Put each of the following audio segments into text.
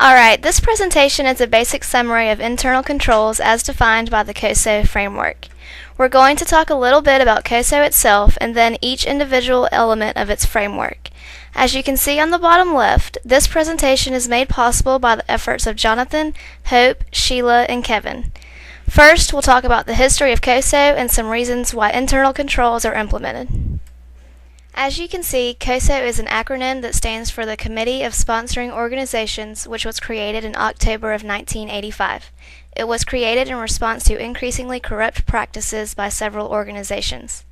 Alright, this presentation is a basic summary of internal controls as defined by the COSO framework. We're going to talk a little bit about COSO itself and then each individual element of its framework. As you can see on the bottom left, this presentation is made possible by the efforts of Jonathan, Hope, Sheila, and Kevin. First, we'll talk about the history of COSO and some reasons why internal controls are implemented. As you can see, COSO is an acronym that stands for the Committee of Sponsoring Organizations, which was created in October of 1985. It was created in response to increasingly corrupt practices by several organizations.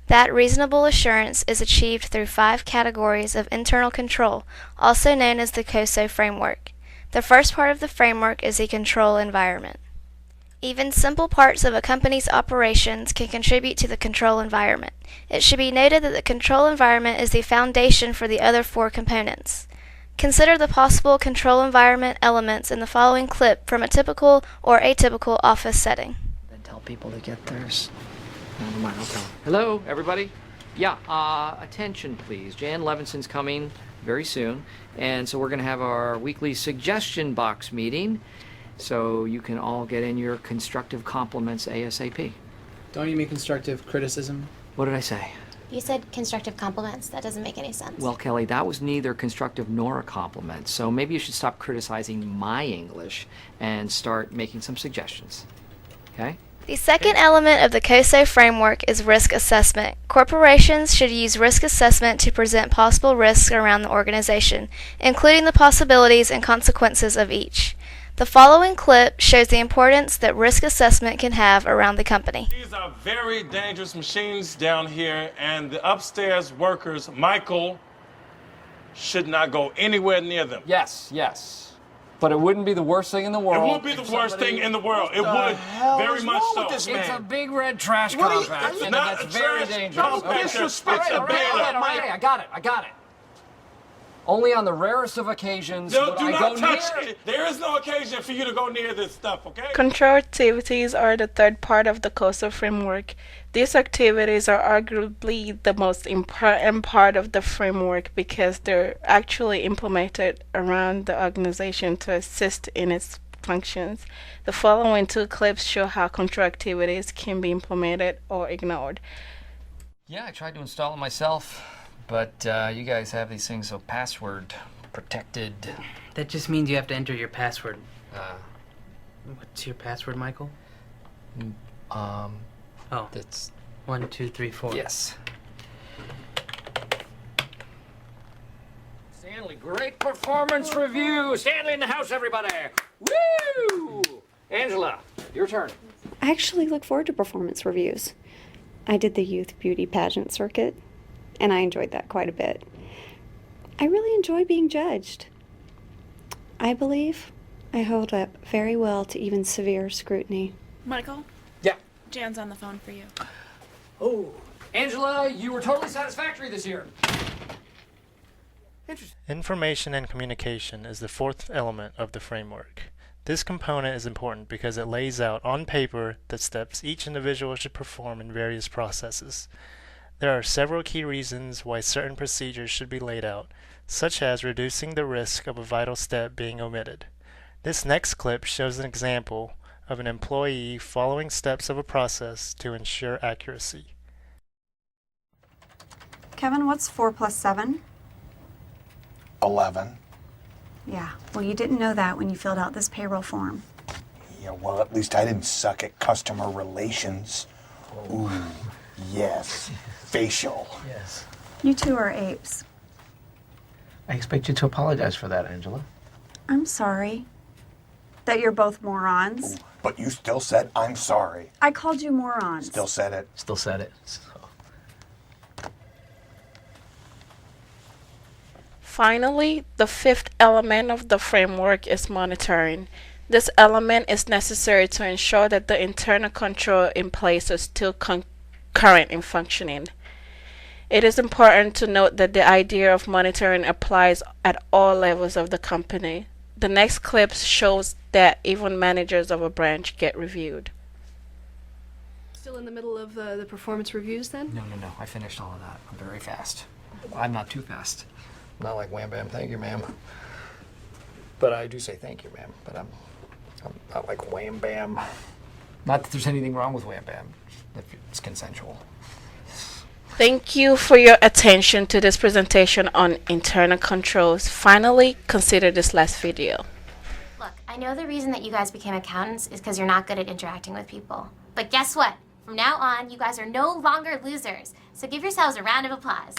That reasonable assurance is achieved through 5 categories of internal control, also known as the COSO framework. The first part of the framework is the control environment. Even simple parts of a company's operations can contribute to the control environment. It should be noted that the control environment is the foundation for the other 4 components. Consider the possible control environment elements in the following clip from a typical or atypical office setting. Then tell people to get theirs. Never mind, I'll tell them. Hello, everybody. Yeah, attention please. Jan Levinson's coming very soon, and so we're going to have our weekly suggestion box meeting. So you can all get in your constructive compliments ASAP. Don't you mean constructive criticism? What did I say? You said constructive compliments. That doesn't make any sense. Well, Kelly, that was neither constructive nor a compliment. So maybe you should stop criticizing my English and start making some suggestions. Okay? The second element of the COSO framework is risk assessment. Corporations should use risk assessment to present possible risks around the organization, including the possibilities and consequences of each. The following clip shows the importance that risk assessment can have around the company. These are very dangerous machines down here, and the upstairs workers, Michael, should not go anywhere near them. Yes. But it wouldn't be the worst thing in the world. It would be the worst thing in the world. It would, very much so. It's a big red trash compact, and Not that's a very trash dangerous. compactor. It's a All right, I got it. Only on the rarest of occasions No, would do I not go touch near it. There is no occasion for you to go near this stuff, okay? Control activities are the third part of the COSO framework. These activities are arguably the most important part of the framework because they're actually implemented around the organization to assist in its functions. The following 2 clips show how control activities can be implemented or ignored. Yeah, I tried to install it myself, but you guys have these things so password protected. That just means you have to enter your password. What's your password, Michael? It's 1, 2, 3, 4. yes. Stanley, great performance review. Stanley in the house, everybody. Woo! Angela, your turn. I actually look forward to performance reviews. I did the youth beauty pageant circuit, and I enjoyed that quite a bit. I really enjoy being judged. I believe I hold up very well to even severe scrutiny. Michael? Yeah. Jan's on the phone for you. Oh, Angela, you were totally satisfactory this year. Interesting. Information and communication is the 4th element of the framework. This component is important because it lays out on paper the steps each individual should perform in various processes. There are several key reasons why certain procedures should be laid out, such as reducing the risk of a vital step being omitted. This next clip shows an example of an employee following steps of a process to ensure accuracy. Kevin, what's 4 plus 7? 11. Yeah, well, you didn't know that when you filled out this payroll form. Yeah, well, at least I didn't suck at customer relations. Ooh, yes. Facial. Yes. You 2 are apes. I expect you to apologize for that, Angela. I'm sorry that you're both morons. Ooh, but you still said, I'm sorry. I called you morons. Still said it. Still said it. So. Finally, the 5th element of the framework is monitoring. This element is necessary to ensure that the internal control in place is still current in functioning. It is important to note that the idea of monitoring applies at all levels of the company. The next clip shows that even managers of a branch get reviewed. Still in the middle of the performance reviews then? No. I finished all of that. I'm very fast. I'm not too fast. Not like Wham Bam. Thank you, ma'am. But I do say thank you, ma'am. But I'm not like wham bam. Not that there's anything wrong with wham bam, if it's consensual. Thank you for your attention to this presentation on internal controls. Finally, consider this last video. Look, I know the reason that you guys became accountants is because you're not good at interacting with people. But guess what? From now on, you guys are no longer losers. So give yourselves a round of applause.